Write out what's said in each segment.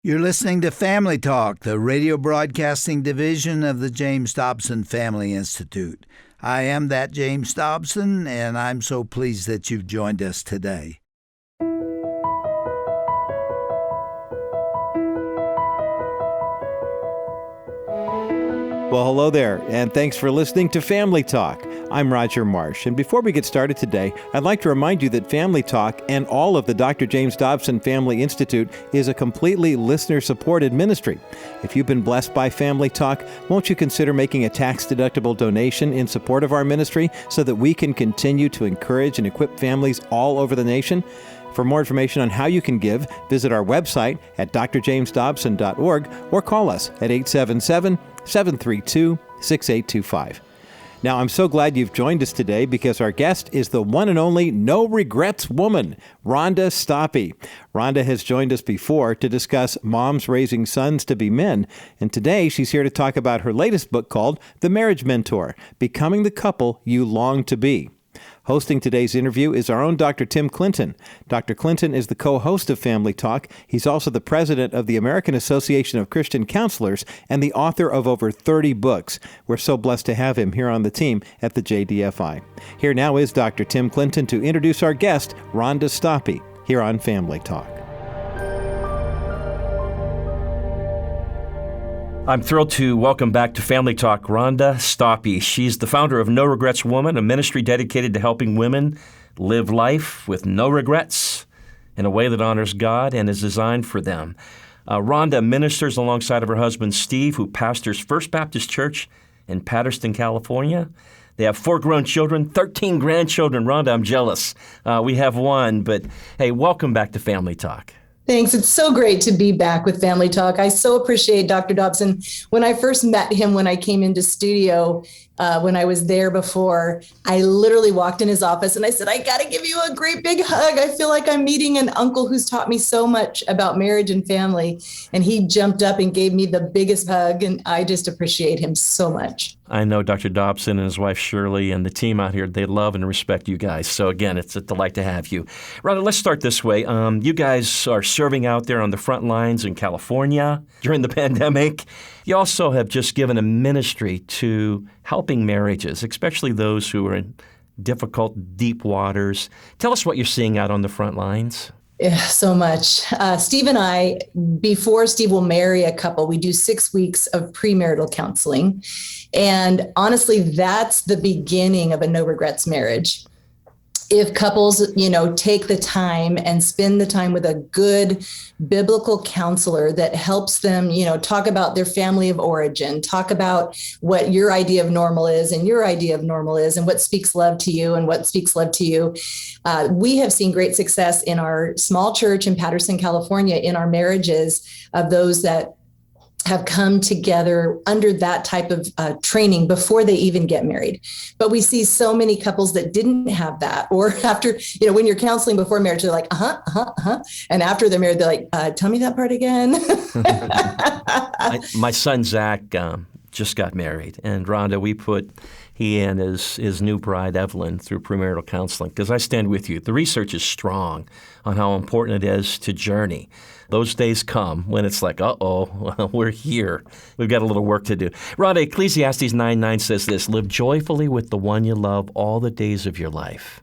You're listening to Family Talk, the radio broadcasting division of the James Dobson Family Institute. I am that James Dobson, and I'm so pleased that you've joined us today. Well, hello there, and thanks for listening to Family Talk. I'm Roger Marsh, and before we get started today, I'd like to remind you that Family Talk and all of the Dr. James Dobson Family Institute is a completely listener-supported ministry. If you've been blessed by Family Talk, won't you consider making a tax-deductible donation in support of our ministry so that we can continue to encourage and equip families all over the nation? For more information on how you can give, visit our website at drjamesdobson.org or call us at 877-732-6825. Now, I'm so glad you've joined us today because our guest is the one and only no regrets woman, Rhonda Stoppe. Rhonda has joined us before to discuss moms raising sons to be men, and today she's here to talk about her latest book called The Marriage Mentor, Becoming the Couple You Long to Be. Hosting today's interview is our own Dr. Tim Clinton. Dr. Clinton is the co-host of Family Talk. He's also the president of the American Association of Christian Counselors and the author of over 30 books. We're so blessed to have him here on the team at the JDFI. Here now is Dr. Tim Clinton to introduce our guest, Rhonda Stoppe, here on Family Talk. I'm thrilled to welcome back to Family Talk Rhonda Stoppe. She's the founder of No Regrets Woman, a ministry dedicated to helping women live life with no regrets in a way that honors God and is designed for them. Rhonda ministers alongside of her husband, Steve, who pastors First Baptist Church in Patterson, California. They have 4 grown children, 13 grandchildren. Rhonda, I'm jealous. We have 1, but hey, welcome back to Family Talk. Thanks. It's so great to be back with Family Talk. I so appreciate Dr. Dobson. When I first met him, when I came into studio, when I was there before, I literally walked in his office and I said, I got to give you a great big hug. I feel like I'm meeting an uncle who's taught me so much about marriage and family. And he jumped up and gave me the biggest hug. And I just appreciate him so much. I know Dr. Dobson and his wife Shirley and the team out here, they love and respect you guys. So again, it's a delight to have you. Rhonda, let's start this way. You guys are serving out there on the front lines in California during the pandemic. You also have just given a ministry to helping marriages, especially those who are in difficult, deep waters. Tell us what you're seeing out on the front lines. Yeah, so much. Steve and I, before Steve will marry a couple, we do 6 weeks of premarital counseling. And honestly, that's the beginning of a no regrets marriage. If couples, take the time and spend the time with a good biblical counselor that helps them, talk about their family of origin, talk about what your idea of normal is and your idea of normal is and what speaks love to you and what speaks love to you. We have seen great success in our small church in Patterson, California, in our marriages of those that have come together under that type of training before they even get married. But we see so many couples that didn't have that, or after, when you're counseling before marriage, they're like, And after they're married, they're like, tell me that part again. My son, Zach, just got married. And Rhonda, we put he and his new bride, Evelyn, through premarital counseling, because I stand with you. The research is strong on how important it is to journey. Those days come when it's like, we're here. We've got a little work to do. Rhonda, Ecclesiastes 9:9 says this, live joyfully with the one you love all the days of your life.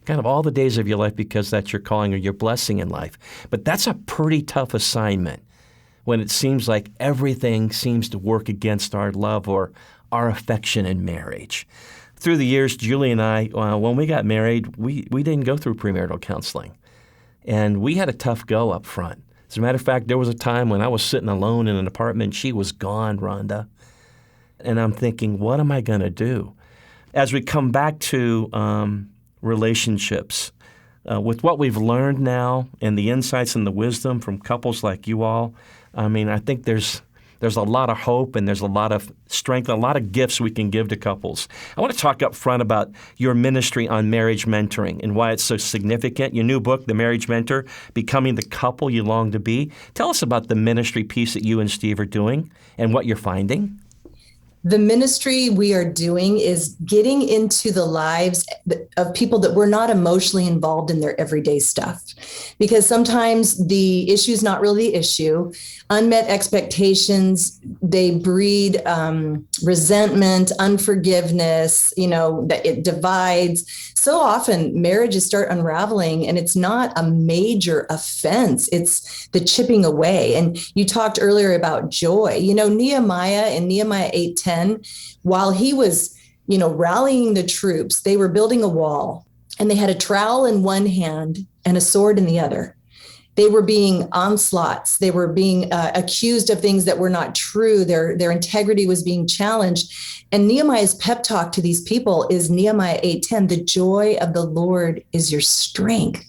Kind of all the days of your life because that's your calling or your blessing in life. But that's a pretty tough assignment when it seems like everything seems to work against our love or our affection in marriage. Through the years, Julie and I, when we got married, we didn't go through premarital counseling. And we had a tough go up front. As a matter of fact, there was a time when I was sitting alone in an apartment. She was gone, Rhonda. And I'm thinking, what am I going to do? As we come back to relationships, with what we've learned now and the insights and the wisdom from couples like you all, I think there's a lot of hope and there's a lot of strength, a lot of gifts we can give to couples. I want to talk up front about your ministry on marriage mentoring and why it's so significant. Your new book, The Marriage Mentor, Becoming the Couple You Long to Be. Tell us about the ministry piece that you and Steve are doing and what you're finding. The ministry we are doing is getting into the lives of people that were not emotionally involved in their everyday stuff. Because sometimes the issue is not really the issue. Unmet expectations, they breed resentment, unforgiveness, that it divides. So often marriages start unraveling and it's not a major offense. It's the chipping away. And you talked earlier about joy. Nehemiah in Nehemiah 8:10, while he was, rallying the troops, they were building a wall and they had a trowel in one hand and a sword in the other. They were being onslaughts. They were being accused of things that were not true. Their integrity was being challenged. And Nehemiah's pep talk to these people is Nehemiah 8:10, the joy of the Lord is your strength.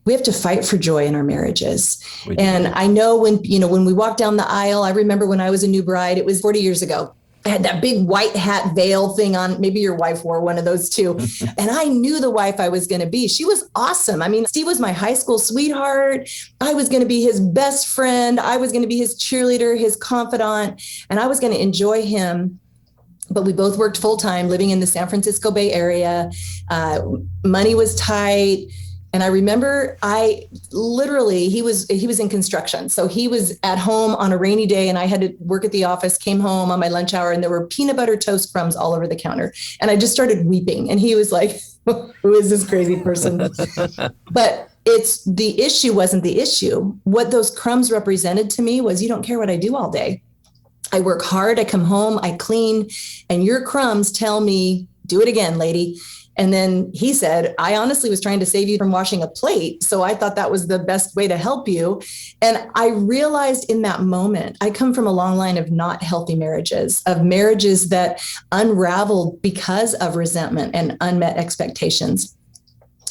We have to fight for joy in our marriages. And I know when we walk down the aisle, I remember when I was a new bride, it was 40 years ago. I had that big white hat veil thing on. Maybe your wife wore one of those too. And I knew the wife I was going to be. She was awesome. I mean, Steve was my high school sweetheart. I was going to be his best friend. I was going to be his cheerleader, his confidant, and I was going to enjoy him. But we both worked full time, living in the San Francisco Bay Area. Money was tight. And I remember he was in construction. So he was at home on a rainy day and I had to work at the office, came home on my lunch hour and there were peanut butter toast crumbs all over the counter. And I just started weeping. And he was like, who is this crazy person? But the issue wasn't the issue. What those crumbs represented to me was, you don't care what I do all day. I work hard. I come home, I clean, and your crumbs tell me, do it again, lady. And then he said, I honestly was trying to save you from washing a plate. So I thought that was the best way to help you. And I realized in that moment, I come from a long line of not healthy marriages, of marriages that unraveled because of resentment and unmet expectations.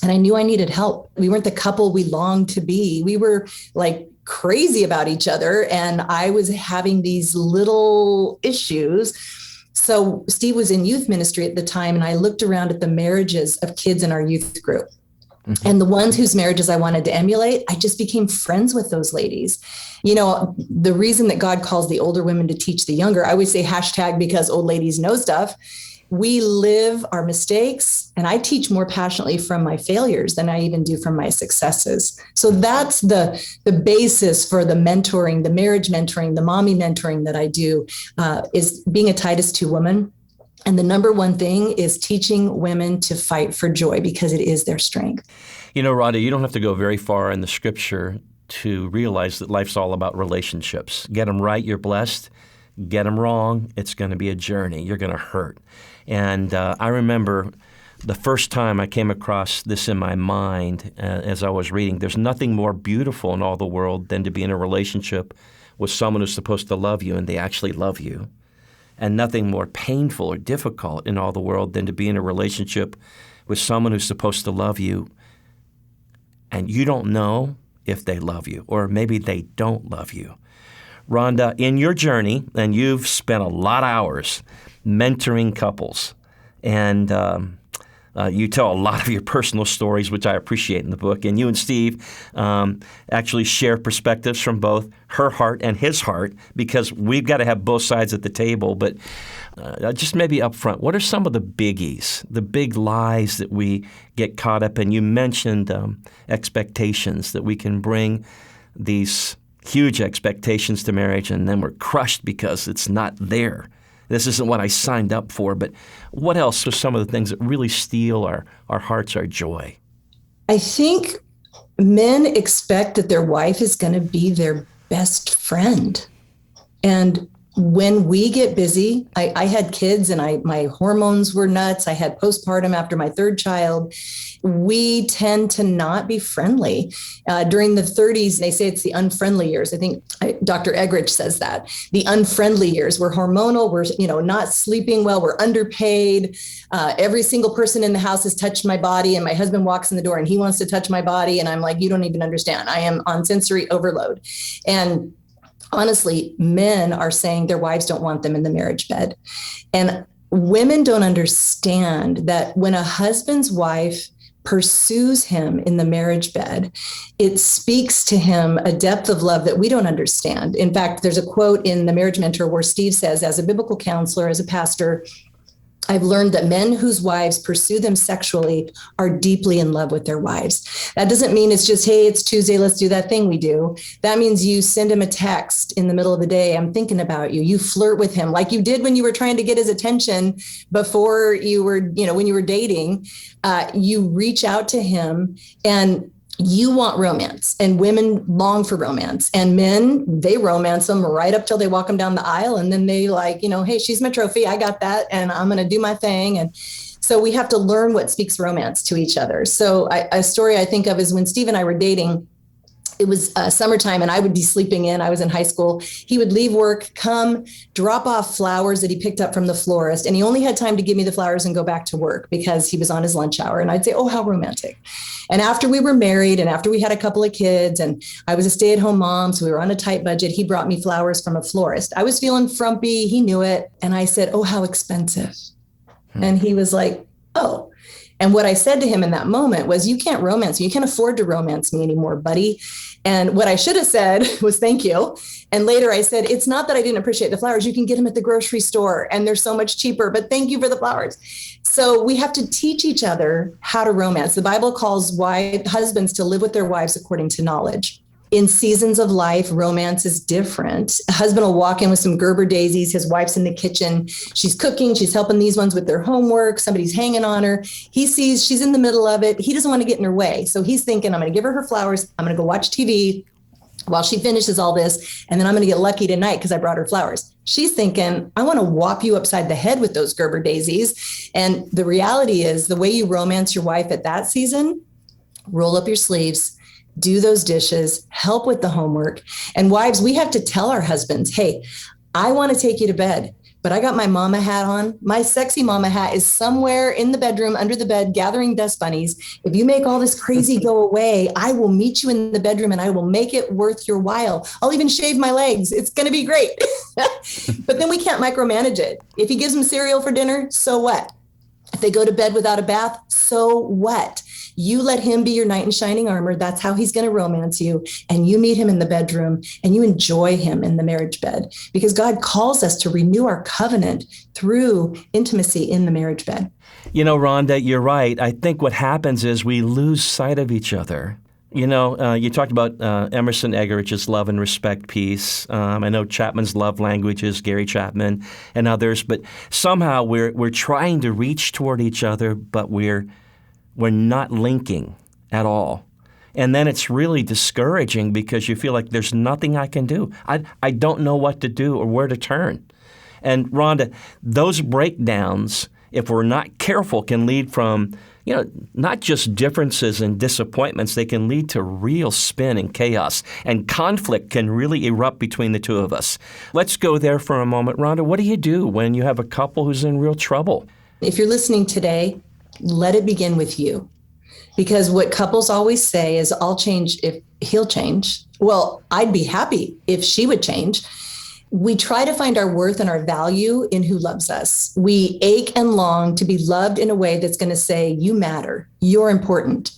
And I knew I needed help. We weren't the couple we longed to be. We were like crazy about each other. And I was having these little issues. So Steve was in youth ministry at the time, and I looked around at the marriages of kids in our youth group. Mm-hmm. And the ones whose marriages I wanted to emulate, I just became friends with those ladies. The reason that God calls the older women to teach the younger, I always say hashtag because old ladies know stuff. We live our mistakes, and I teach more passionately from my failures than I even do from my successes. So that's the basis for the mentoring, the marriage mentoring, the mommy mentoring that I do, is being a Titus 2 woman. And the number one thing is teaching women to fight for joy because it is their strength. Rhonda, you don't have to go very far in the scripture to realize that life's all about relationships. Get them right, you're blessed. Get them wrong, it's going to be a journey. You're going to hurt. And I remember the first time I came across this in my mind as I was reading, there's nothing more beautiful in all the world than to be in a relationship with someone who's supposed to love you and they actually love you. And nothing more painful or difficult in all the world than to be in a relationship with someone who's supposed to love you and you don't know if they love you or maybe they don't love you. Rhonda, in your journey, and you've spent a lot of hours mentoring couples, and you tell a lot of your personal stories, which I appreciate in the book, and you and Steve actually share perspectives from both her heart and his heart, because we've got to have both sides at the table. But just maybe up front, what are some of the biggies, the big lies that we get caught up in? You mentioned expectations, that we can bring these huge expectations to marriage, and then we're crushed because it's not there. This isn't what I signed up for. But what else are some of the things that really steal our hearts, our joy? I think men expect that their wife is going to be their best friend. And when we get busy, I had kids and my hormones were nuts. I had postpartum after my third child. We tend to not be friendly. During the 30s, they say it's the unfriendly years. I think Dr. Eggerichs says that. The unfriendly years. We're hormonal. We're not sleeping well. We're underpaid. Every single person in the house has touched my body, and my husband walks in the door and he wants to touch my body. And I'm like, you don't even understand. I am on sensory overload. And honestly, men are saying their wives don't want them in the marriage bed. And women don't understand that when a husband's wife pursues him in the marriage bed, it speaks to him a depth of love that we don't understand. In fact, there's a quote in The Marriage Mentor where Steve says, as a biblical counselor, as a pastor, I've learned that men whose wives pursue them sexually are deeply in love with their wives. That doesn't mean it's just, hey, it's Tuesday, let's do that thing we do. That means you send him a text in the middle of the day, I'm thinking about you. You flirt with him like you did when you were trying to get his attention before you were, when you were dating. You reach out to him and you want romance, and women long for romance, and men, they romance them right up till they walk them down the aisle. And then they like, hey, she's my trophy. I got that. And I'm going to do my thing. And so we have to learn what speaks romance to each other. So a story I think of is when Steve and I were dating. It was summertime and I would be sleeping in. I was in high school. He would leave work, come drop off flowers that he picked up from the florist. And he only had time to give me the flowers and go back to work because he was on his lunch hour. And I'd say, oh, how romantic. And after we were married and after we had a couple of kids and I was a stay-at-home mom, so we were on a tight budget, he brought me flowers from a florist. I was feeling frumpy. He knew it. And I said, oh, how expensive. And he was like, oh. And what I said to him in that moment was, you can't romance me. You can't afford to romance me anymore, buddy. And what I should have said was thank you. And later I said, it's not that I didn't appreciate the flowers. You can get them at the grocery store and they're so much cheaper, but thank you for the flowers. So we have to teach each other how to romance. The Bible calls husbands to live with their wives according to knowledge. In seasons of life, romance is different. A husband will walk in with some Gerber daisies. His wife's in the kitchen. She's cooking. She's helping these ones with their homework. Somebody's hanging on her. He sees she's in the middle of it. He doesn't want to get in her way. So he's thinking, I'm going to give her flowers. I'm going to go watch TV while she finishes all this. And then I'm going to get lucky tonight because I brought her flowers. She's thinking, I want to whop you upside the head with those Gerber daisies. And the reality is the way you romance your wife at that season, roll up your sleeves, do those dishes, help with the homework. And wives, we have to tell our husbands, hey, I want to take you to bed, but I got my mama hat on. My sexy mama hat is somewhere in the bedroom, under the bed, gathering dust bunnies. If you make all this crazy go away, I will meet you in the bedroom and I will make it worth your while. I'll even shave my legs. It's going to be great. But then we can't micromanage it. If he gives them cereal for dinner, so what? If they go to bed without a bath, so what? You let him be your knight in shining armor. That's how he's going to romance you. And you meet him in the bedroom and you enjoy him in the marriage bed, because God calls us to renew our covenant through intimacy in the marriage bed. Rhonda, you're right. I think what happens is we lose sight of each other. You talked about Emerson Eggerich's love and respect piece. I know Chapman's love languages, Gary Chapman and others, but somehow we're trying to reach toward each other, but we're not linking at all. And then it's really discouraging because you feel like there's nothing I can do. I don't know what to do or where to turn. And Rhonda, those breakdowns, if we're not careful, can lead from, not just differences and disappointments, they can lead to real spin and chaos. And conflict can really erupt between the two of us. Let's go there for a moment. Rhonda, what do you do when you have a couple who's in real trouble? If you're listening today, let it begin with you. Because what couples always say is, I'll change if he'll change. Well, I'd be happy if she would change. We try to find our worth and our value in who loves us. We ache and long to be loved in a way that's going to say, you matter, you're important.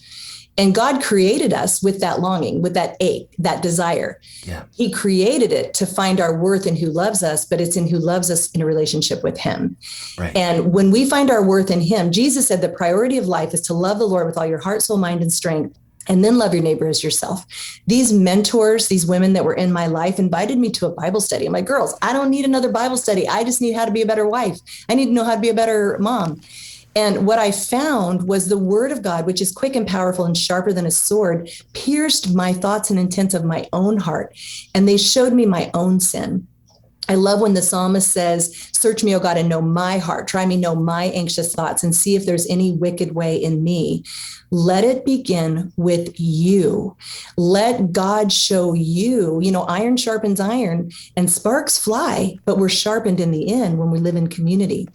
And God created us with that longing, with that ache, that desire. Yeah. He created it to find our worth in who loves us, but it's in who loves us in a relationship with him. Right. And when we find our worth in him, Jesus said the priority of life is to love the Lord with all your heart, soul, mind, and strength, and then love your neighbor as yourself. These mentors, these women that were in my life invited me to a Bible study. I'm like, girls, I don't need another Bible study. I just need how to be a better wife. I need to know how to be a better mom. And what I found was the word of God, which is quick and powerful and sharper than a sword, pierced my thoughts and intents of my own heart. And they showed me my own sin. I love when the psalmist says, search me, O God, and know my heart. Try me, know my anxious thoughts, and see if there's any wicked way in me. Let it begin with you. Let God show you. Iron sharpens iron and sparks fly, but we're sharpened in the end when we live in community.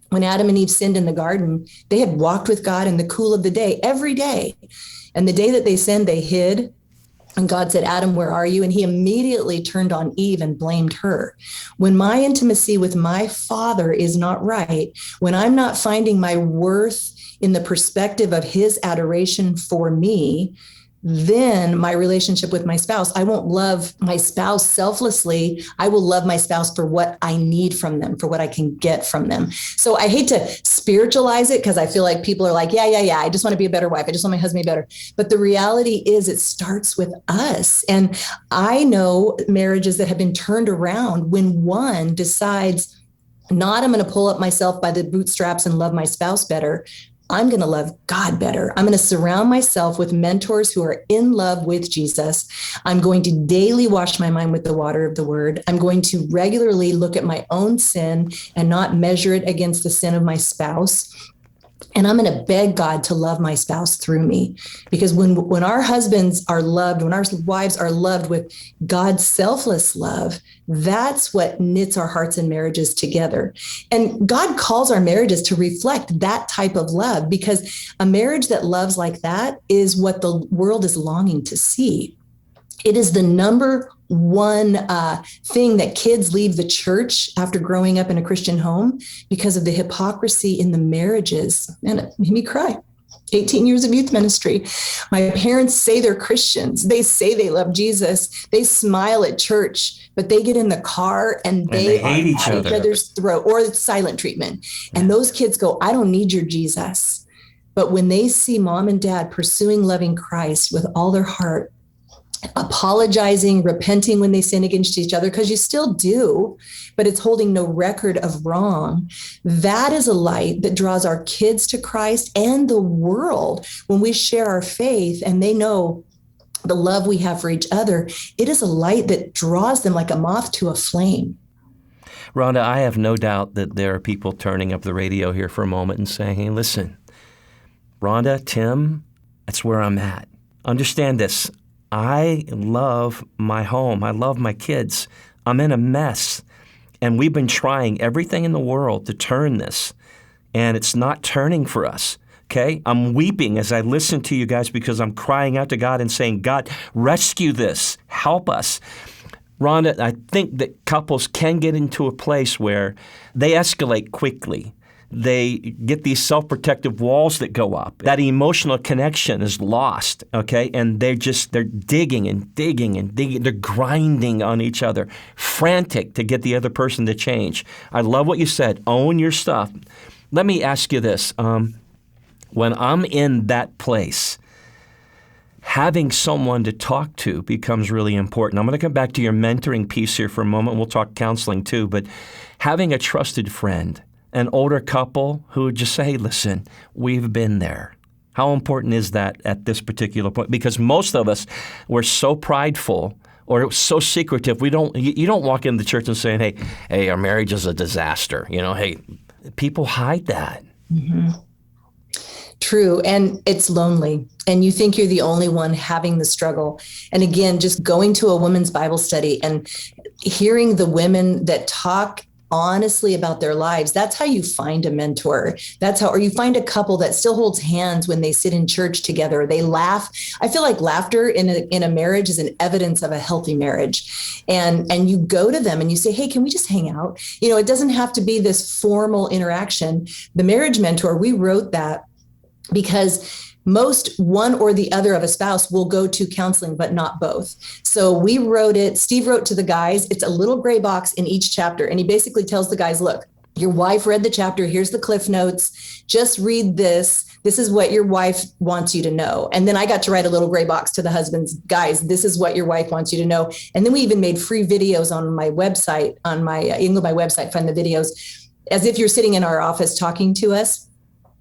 When Adam and Eve sinned in the garden, they had walked with God in the cool of the day, every day. And the day that they sinned, they hid. And God said, Adam, where are you? And he immediately turned on Eve and blamed her. When my intimacy with my Father is not right, when I'm not finding my worth in the perspective of his adoration for me, then my relationship with my spouse, I won't love my spouse selflessly. I will love my spouse for what I need from them, for what I can get from them. So I hate to spiritualize it because I feel like people are like, yeah. I just want to be a better wife. I just want my husband to be better. But the reality is it starts with us. And I know marriages that have been turned around when one decides, not I'm going to pull up myself by the bootstraps and love my spouse better. I'm going to love God better. I'm going to surround myself with mentors who are in love with Jesus. I'm going to daily wash my mind with the water of the word. I'm going to regularly look at my own sin and not measure it against the sin of my spouse. And I'm going to beg God to love my spouse through me. Because when our husbands are loved, when our wives are loved with God's selfless love, that's what knits our hearts and marriages together. And God calls our marriages to reflect that type of love, because a marriage that loves like that is what the world is longing to see. It is the number one thing that kids leave the church after growing up in a Christian home because of the hypocrisy in the marriages. And it made me cry. 18 years of youth ministry. My parents say they're Christians. They say they love Jesus. They smile at church, but they get in the car and they hate each at other. each other's throat, or it's silent treatment. And those kids go, I don't need your Jesus. But when they see mom and dad pursuing loving Christ with all their heart, apologizing, repenting when they sin against each other, because you still do, but it's holding no record of wrong. That is a light that draws our kids to Christ and the world. When we share our faith and they know the love we have for each other, it is a light that draws them like a moth to a flame. Rhonda, I have no doubt that there are people turning up the radio here for a moment and saying, hey, listen, Rhonda, Tim, that's where I'm at. Understand this. I love my home. I love my kids. I'm in a mess. And we've been trying everything in the world to turn this, and it's not turning for us. Okay? I'm weeping as I listen to you guys because I'm crying out to God and saying, God, rescue this. Help us. Rhonda, I think that couples can get into a place where they escalate quickly. They get these self-protective walls that go up. That emotional connection is lost, okay? And they're digging and digging and digging. They're grinding on each other, frantic to get the other person to change. I love what you said. Own your stuff. Let me ask you this. When I'm in that place, having someone to talk to becomes really important. I'm going to come back to your mentoring piece here for a moment. We'll talk counseling too, but having a trusted friend, an older couple who would just say, hey, listen, we've been there. How important is that at this particular point? Because most of us, we're so prideful or so secretive. You don't walk into the church and say, hey, our marriage is a disaster. Hey, people hide that. Mm-hmm. True. And it's lonely. And you think you're the only one having the struggle. And again, just going to a women's Bible study and hearing the women that talk honestly about their lives, that's how you find a mentor. Or you find a couple that still holds hands when they sit in church together. They laugh. I feel like laughter in a marriage is an evidence of a healthy marriage. And you go to them and you say, hey, can we just hang out? It doesn't have to be this formal interaction. The Marriage Mentor, we wrote that because most one or the other of a spouse will go to counseling, but not both. So we wrote it. Steve wrote to the guys. It's a little gray box in each chapter. And he basically tells the guys, look, your wife read the chapter. Here's the cliff notes. Just read this. This is what your wife wants you to know. And then I got to write a little gray box to the husbands. Guys, this is what your wife wants you to know. And then we even made free videos on my website, you can go to my website, find the videos, as if you're sitting in our office talking to us.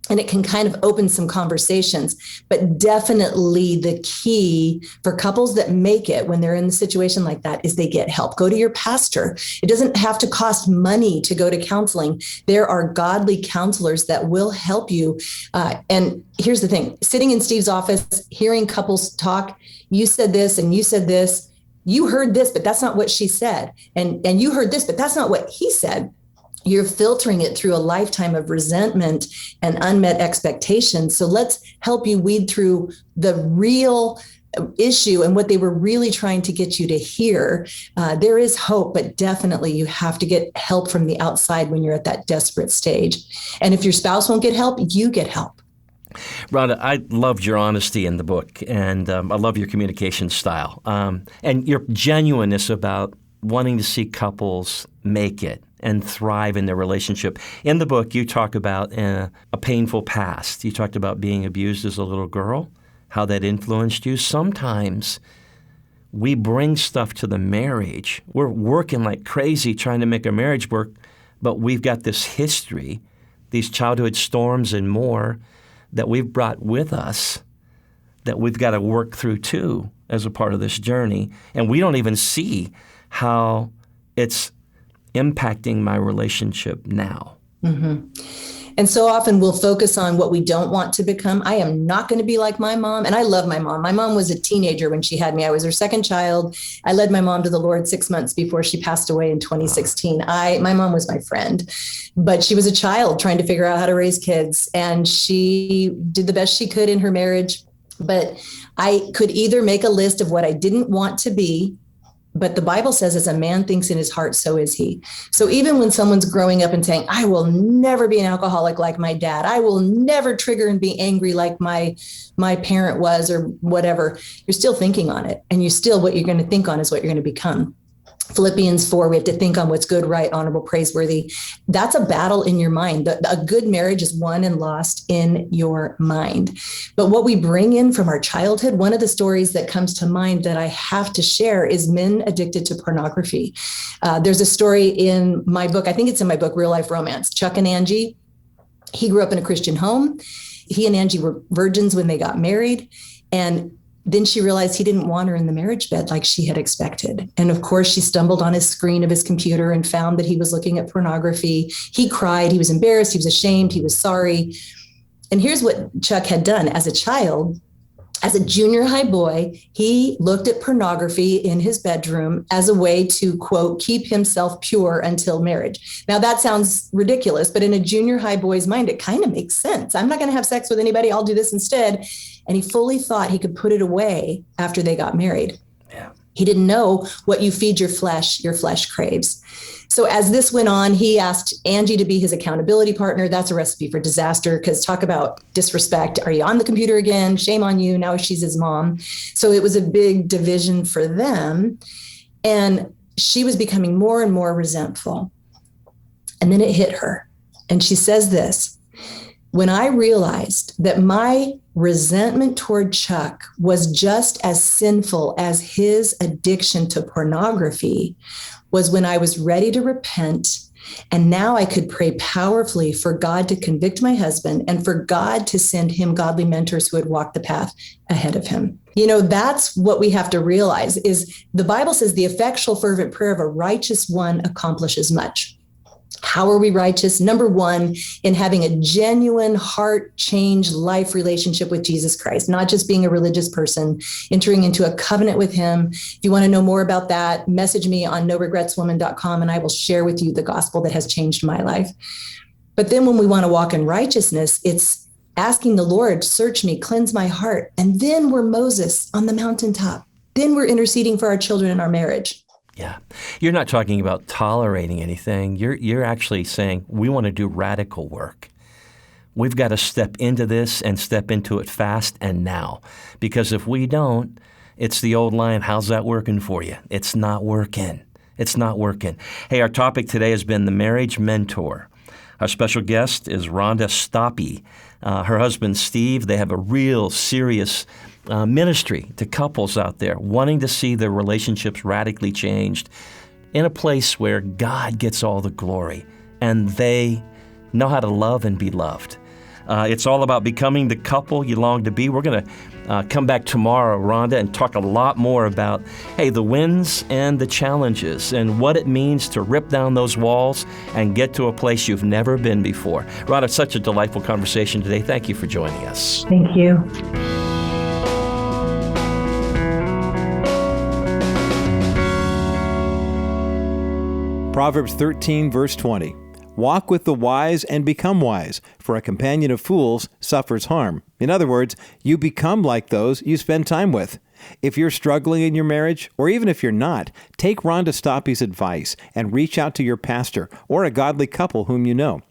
And it can kind of open some conversations, but definitely the key for couples that make it when they're in a situation like that is they get help. Go to your pastor. It doesn't have to cost money to go to counseling. There are godly counselors that will help you. And here's the thing, sitting in Steve's office, hearing couples talk, you said this and you said this, you heard this, but that's not what she said. And you heard this, but that's not what he said. You're filtering it through a lifetime of resentment and unmet expectations. So let's help you weed through the real issue and what they were really trying to get you to hear. There is hope, but definitely you have to get help from the outside when you're at that desperate stage. And if your spouse won't get help, you get help. Rhonda, I loved your honesty in the book, and I love your communication style and your genuineness about wanting to see couples make it and thrive in their relationship. In the book, you talk about a painful past. You talked about being abused as a little girl, how that influenced you. Sometimes we bring stuff to the marriage. We're working like crazy trying to make a marriage work, but we've got this history, these childhood storms and more that we've brought with us that we've got to work through too as a part of this journey. And we don't even see how it's impacting my relationship now. Mm-hmm. And so often we'll focus on what we don't want to become. I am not going to be like my mom. And I love my mom. My mom was a teenager when she had me. I was her second child. I led my mom to the Lord 6 months before she passed away in 2016. My mom was my friend, but she was a child trying to figure out how to raise kids. And she did the best she could in her marriage. But I could either make a list of what I didn't want to be, but the Bible says, as a man thinks in his heart, so is he. So even when someone's growing up and saying, I will never be an alcoholic like my dad, I will never trigger and be angry like my parent was or whatever, you're still thinking on it. And what you're going to think on is what you're going to become. Philippians 4, we have to think on what's good, right, honorable, praiseworthy. That's a battle in your mind. A good marriage is won and lost in your mind. But what we bring in from our childhood, one of the stories that comes to mind that I have to share is men addicted to pornography. There's a story in my book, I think it's in my book, Real Life Romance. Chuck and Angie, he grew up in a Christian home. He and Angie were virgins when they got married. And then she realized he didn't want her in the marriage bed like she had expected. And of course, she stumbled on his screen of his computer and found that he was looking at pornography. He cried. He was embarrassed. He was ashamed. He was sorry. And here's what Chuck had done as a child. As a junior high boy, he looked at pornography in his bedroom as a way to, quote, keep himself pure until marriage. Now, that sounds ridiculous, but in a junior high boy's mind, it kind of makes sense. I'm not going to have sex with anybody. I'll do this instead. And he fully thought he could put it away after they got married. Yeah. He didn't know what you feed your flesh craves. So as this went on, he asked Angie to be his accountability partner. That's a recipe for disaster, because talk about disrespect. Are you on the computer again? Shame on you. Now she's his mom. So it was a big division for them. And she was becoming more and more resentful. And then it hit her. And she says this: when I realized that my resentment toward Chuck was just as sinful as his addiction to pornography, was when I was ready to repent. And now I could pray powerfully for God to convict my husband and for God to send him godly mentors who would walk the path ahead of him. You know, that's what we have to realize is the Bible says the effectual fervent prayer of a righteous one accomplishes much. How are we righteous? Number one, in having a genuine heart change life relationship with Jesus Christ, not just being a religious person, entering into a covenant with him. If you want to know more about that, message me on noregretswoman.com and I will share with you the gospel that has changed my life. But then when we want to walk in righteousness, it's asking the Lord, search me, cleanse my heart. And then we're Moses on the mountaintop. Then we're interceding for our children in our marriage. Yeah. You're not talking about tolerating anything. You're actually saying we want to do radical work. We've got to step into this and step into it fast and now. Because if we don't, it's the old line, how's that working for you? It's not working. It's not working. Hey, our topic today has been the marriage mentor. Our special guest is Rhonda Stoppe. Her husband, Steve, they have a real serious ministry to couples out there wanting to see their relationships radically changed in a place where God gets all the glory and they know how to love and be loved. It's all about becoming the couple you long to be. We're going to come back tomorrow, Rhonda, and talk a lot more about, the wins and the challenges and what it means to rip down those walls and get to a place you've never been before. Rhonda, such a delightful conversation today. Thank you for joining us. Thank you. Proverbs 13, verse 20. Walk with the wise and become wise, for a companion of fools suffers harm. In other words, you become like those you spend time with. If you're struggling in your marriage, or even if you're not, take Rhonda Stoppe's advice and reach out to your pastor or a godly couple whom you know.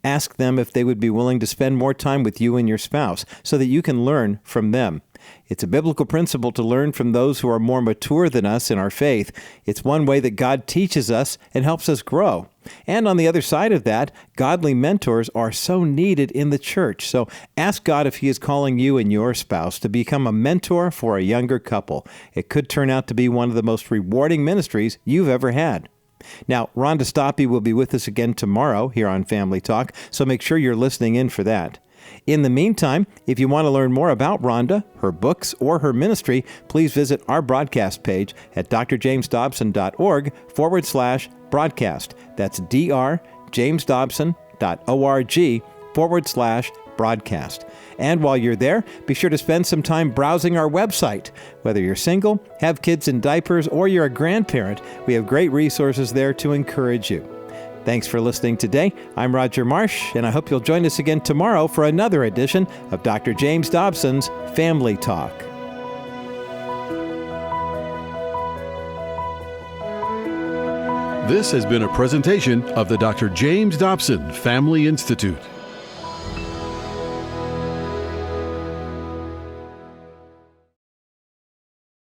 Ask them if they would be willing to spend more time with you and your spouse so that you can learn from them. It's a biblical principle to learn from those who are more mature than us in our faith. It's one way that God teaches us and helps us grow. And on the other side of that, godly mentors are so needed in the church. So ask God if He is calling you and your spouse to become a mentor for a younger couple. It could turn out to be one of the most rewarding ministries you've ever had. Now, Rhonda Stoppe will be with us again tomorrow here on Family Talk, so make sure you're listening in for that. In the meantime, if you want to learn more about Rhonda, her books, or her ministry, please visit our broadcast page at drjamesdobson.org/broadcast. That's drjamesdobson.org/broadcast. And while you're there, be sure to spend some time browsing our website. Whether you're single, have kids in diapers, or you're a grandparent, we have great resources there to encourage you. Thanks for listening today. I'm Roger Marsh, and I hope you'll join us again tomorrow for another edition of Dr. James Dobson's Family Talk. This has been a presentation of the Dr. James Dobson Family Institute.